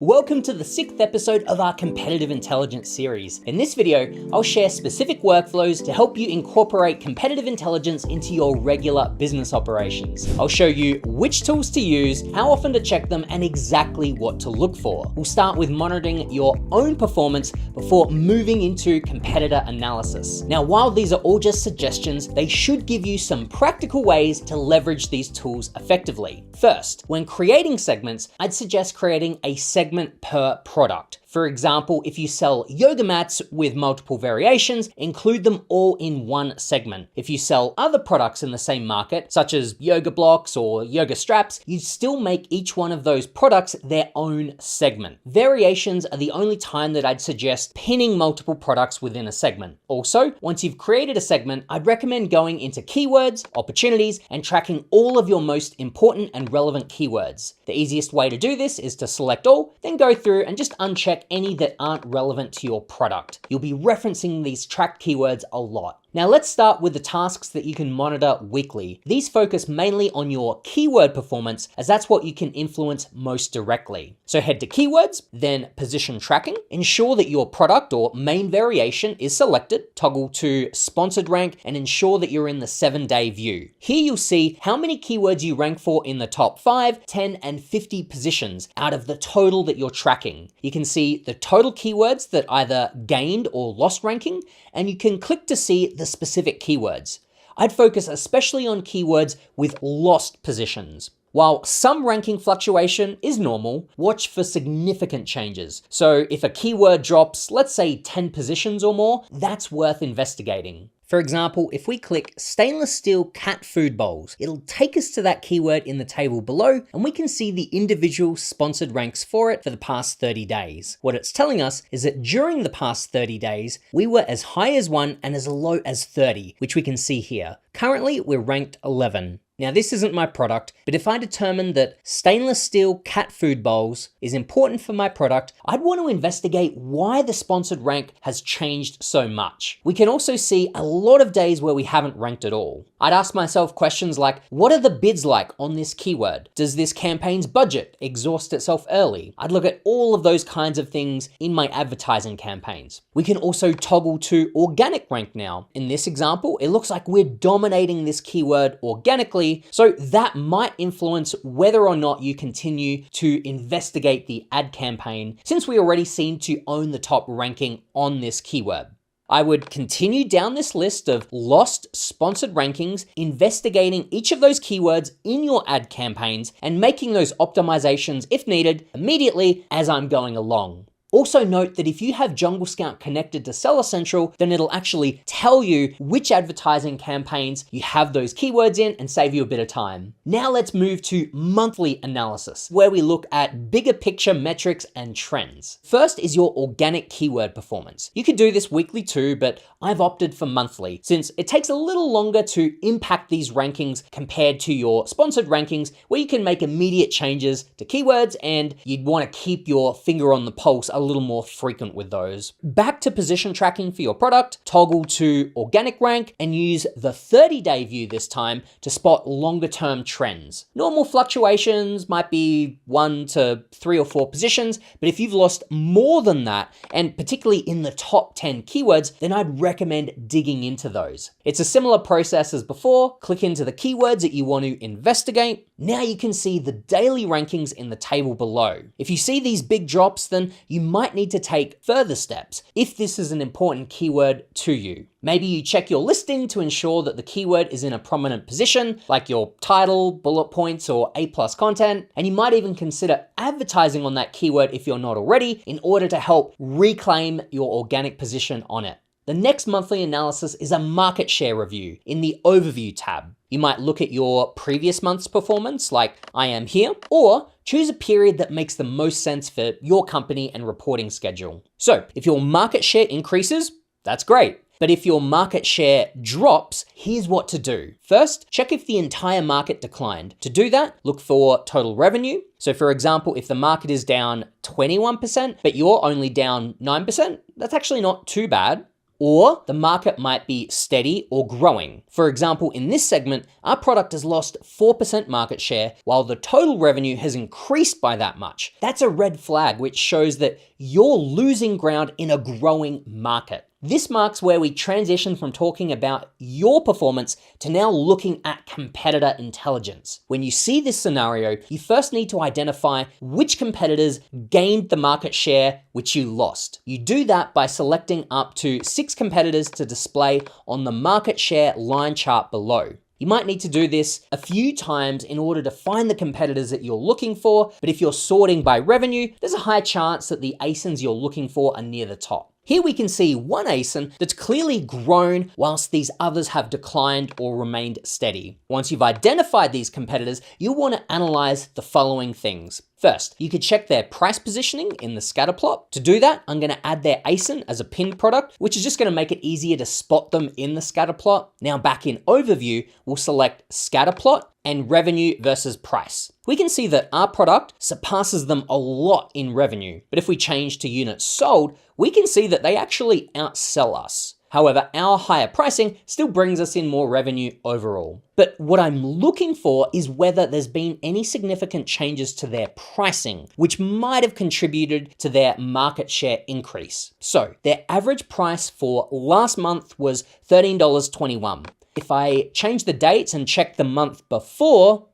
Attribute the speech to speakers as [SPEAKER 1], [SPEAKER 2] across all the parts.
[SPEAKER 1] Welcome to the 6th episode of our Competitive Intelligence series. In this video, I'll share specific workflows to help you incorporate competitive intelligence into your regular business operations. I'll show you which tools to use, how often to check them, and exactly what to look for. We'll start with monitoring your own performance before moving into competitor analysis. Now, while these are all just suggestions, they should give you some practical ways to leverage these tools effectively. First, when creating segments, I'd suggest creating a segment per product. For example, if you sell yoga mats with multiple variations, include them all in one segment. If you sell other products in the same market, such as yoga blocks or yoga straps, you still make each one of those products their own segment. Variations are the only time that I'd suggest pinning multiple products within a segment. Also, once you've created a segment, I'd recommend going into keywords, opportunities, and tracking all of your most important and relevant keywords. The easiest way to do this is to select all, then go through and just uncheck any that aren't relevant to your product. You'll be referencing these tracked keywords a lot. Now let's start with the tasks that you can monitor weekly. These focus mainly on your keyword performance, as that's what you can influence most directly. So head to keywords, then position tracking. Ensure that your product or main variation is selected, toggle to sponsored rank, and ensure that you're in the 7-day view. Here you'll see how many keywords you rank for in the top 5, 10, and 50 positions out of the total that you're tracking. You can see the total keywords that either gained or lost ranking, and you can click to see the specific keywords. I'd focus especially on keywords with lost positions. While some ranking fluctuation is normal, watch for significant changes. So if a keyword drops, let's say 10 positions or more, that's worth investigating. For example, if we click stainless steel cat food bowls, it'll take us to that keyword in the table below, and we can see the individual sponsored ranks for it for the past 30 days. What it's telling us is that during the past 30 days, we were as high as 1 and as low as 30, which we can see here. Currently, we're ranked 11. Now, this isn't my product, but if I determine that stainless steel cat food bowls is important for my product, I'd want to investigate why the sponsored rank has changed so much. We can also see a lot of days where we haven't ranked at all. I'd ask myself questions like, what are the bids like on this keyword? Does this campaign's budget exhaust itself early? I'd look at all of those kinds of things in my advertising campaigns. We can also toggle to organic rank now. In this example, it looks like we're dominating this keyword organically, so that might influence whether or not you continue to investigate the ad campaign, since we already seem to own the top ranking on this keyword. I would continue down this list of lost sponsored rankings, investigating each of those keywords in your ad campaigns and making those optimizations if needed immediately as I'm going along. Also note that if you have Jungle Scout connected to Seller Central, then it'll actually tell you which advertising campaigns you have those keywords in and save you a bit of time. Now let's move to monthly analysis, where we look at bigger picture metrics and trends. First is your organic keyword performance. You could do this weekly too, but I've opted for monthly since it takes a little longer to impact these rankings compared to your sponsored rankings, where you can make immediate changes to keywords and you'd want to keep your finger on the pulse a little more frequent with those. Back to position tracking for your product, toggle to organic rank and use the 30-day view this time to spot longer term trends. Normal fluctuations might be 1 to 3 or 4 positions, but if you've lost more than that, and particularly in the top 10 keywords, then I'd recommend digging into those. It's a similar process as before. Click into the keywords that you want to investigate. Now you can see the daily rankings in the table below. If you see these big drops, then you might need to take further steps if this is an important keyword to you. Maybe you check your listing to ensure that the keyword is in a prominent position, like your title, bullet points, or A+ content, and you might even consider advertising on that keyword if you're not already, in order to help reclaim your organic position on it. The next monthly analysis is a market share review in the Overview tab. You might look at your previous month's performance, like I am here, or choose a period that makes the most sense for your company and reporting schedule. So if your market share increases, that's great. But if your market share drops, here's what to do. First, check if the entire market declined. To do that, look for total revenue. So for example, if the market is down 21%, but you're only down 9%, that's actually not too bad. or the market might be steady or growing. For example, in this segment, our product has lost 4% market share while the total revenue has increased by that much. That's a red flag, which shows that you're losing ground in a growing market. This marks where we transition from talking about your performance to now looking at competitor intelligence. When you see this scenario, you first need to identify which competitors gained the market share which you lost. You do that by selecting up to 6 competitors to display on the market share line chart below. You might need to do this a few times in order to find the competitors that you're looking for, but if you're sorting by revenue, there's a high chance that the ASINs you're looking for are near the top. Here we can see one ASIN that's clearly grown whilst these others have declined or remained steady. Once you've identified these competitors, you'll want to analyze the following things. First, you could check their price positioning in the scatter plot. To do that, I'm going to add their ASIN as a pinned product, which is just going to make it easier to spot them in the scatter plot. Now back in overview, we'll select scatter plot and revenue versus price. We can see that our product surpasses them a lot in revenue, but if we change to units sold, we can see that they actually outsell us. However, our higher pricing still brings us in more revenue overall. But what I'm looking for is whether there's been any significant changes to their pricing, which might have contributed to their market share increase. So their average price for last month was $13.21. If I change the dates and check the month before,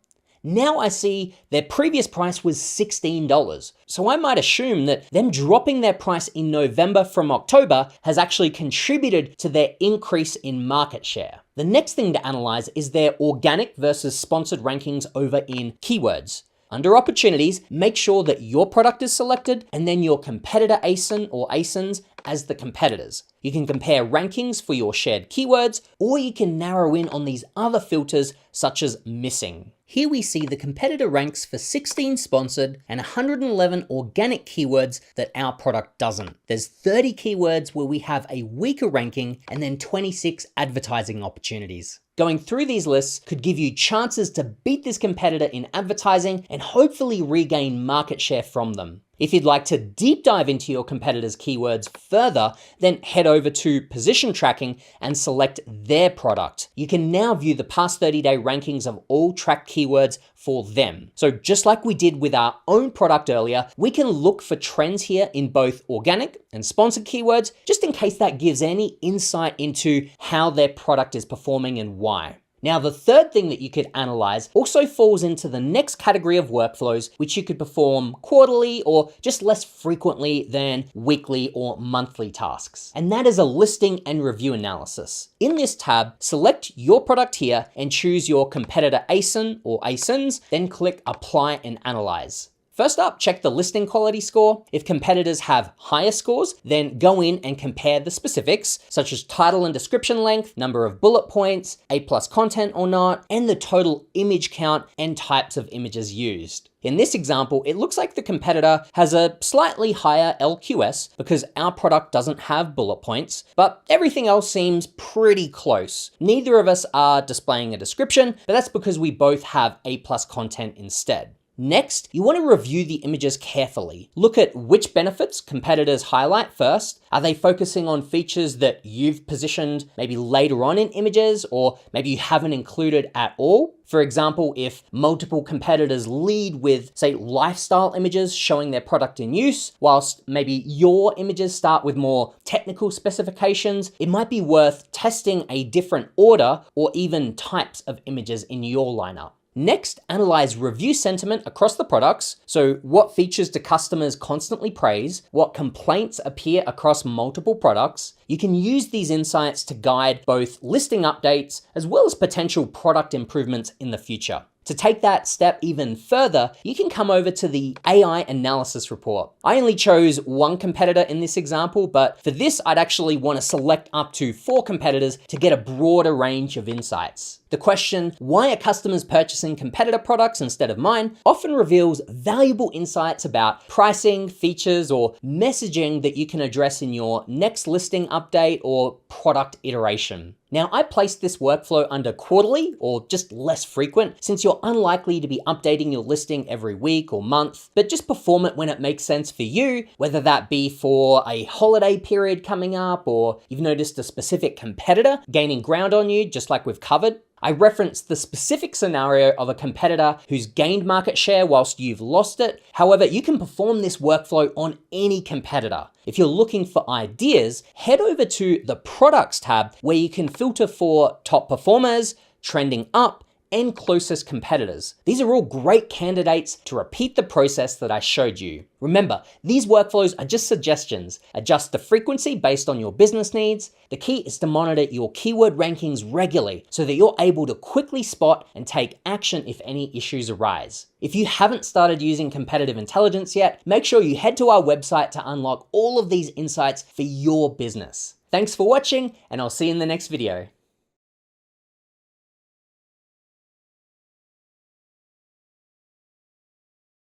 [SPEAKER 1] now I see their previous price was $16. So I might assume that them dropping their price in November from October has actually contributed to their increase in market share. The next thing to analyze is their organic versus sponsored rankings over in keywords. Under opportunities, make sure that your product is selected and then your competitor ASIN or ASINs as the competitors. You can compare rankings for your shared keywords, or you can narrow in on these other filters such as missing. Here we see the competitor ranks for 16 sponsored and 111 organic keywords that our product doesn't. There's 30 keywords where we have a weaker ranking and then 26 advertising opportunities. Going through these lists could give you chances to beat this competitor in advertising and hopefully regain market share from them. If you'd like to deep dive into your competitors' keywords further, then head over to position tracking and select their product. You can now view the past 30-day rankings of all tracked keywords for them. So just like we did with our own product earlier, we can look for trends here in both organic and sponsored keywords, just in case that gives any insight into how their product is performing and why. Now, the third thing that you could analyze also falls into the next category of workflows, which you could perform quarterly or just less frequently than weekly or monthly tasks. And that is a listing and review analysis. In this tab, select your product here and choose your competitor ASIN or ASINs, then click Apply and Analyze. First up, check the listing quality score. If competitors have higher scores, then go in and compare the specifics, such as title and description length, number of bullet points, A+ content or not, and the total image count and types of images used. In this example, it looks like the competitor has a slightly higher LQS because our product doesn't have bullet points, but everything else seems pretty close. Neither of us are displaying a description, but that's because we both have A+ content instead. Next, you want to review the images carefully. Look at which benefits competitors highlight first. Are they focusing on features that you've positioned maybe later on in images, or maybe you haven't included at all? For example, if multiple competitors lead with, say, lifestyle images showing their product in use, whilst maybe your images start with more technical specifications, it might be worth testing a different order or even types of images in your lineup. Next, analyze review sentiment across the products. So what features do customers constantly praise? What complaints appear across multiple products? You can use these insights to guide both listing updates as well as potential product improvements in the future. To take that step even further, you can come over to the AI analysis report. I only chose one competitor in this example, but for this, I'd actually want to select up to 4 competitors to get a broader range of insights. The question, why are customers purchasing competitor products instead of mine, often reveals valuable insights about pricing, features, or messaging that you can address in your next listing update or product iteration. Now, I placed this workflow under quarterly or just less frequent since you're unlikely to be updating your listing every week or month, but just perform it when it makes sense for you, whether that be for a holiday period coming up or you've noticed a specific competitor gaining ground on you, just like we've covered. I referenced the specific scenario of a competitor who's gained market share whilst you've lost it. However, you can perform this workflow on any competitor. If you're looking for ideas, head over to the Products tab where you can filter for top performers, trending up, and closest competitors. These are all great candidates to repeat the process that I showed you. Remember, these workflows are just suggestions. Adjust the frequency based on your business needs. The key is to monitor your keyword rankings regularly so that you're able to quickly spot and take action if any issues arise. If you haven't started using competitive intelligence yet, make sure you head to our website to unlock all of these insights for your business. Thanks for watching, and I'll see you in the next video.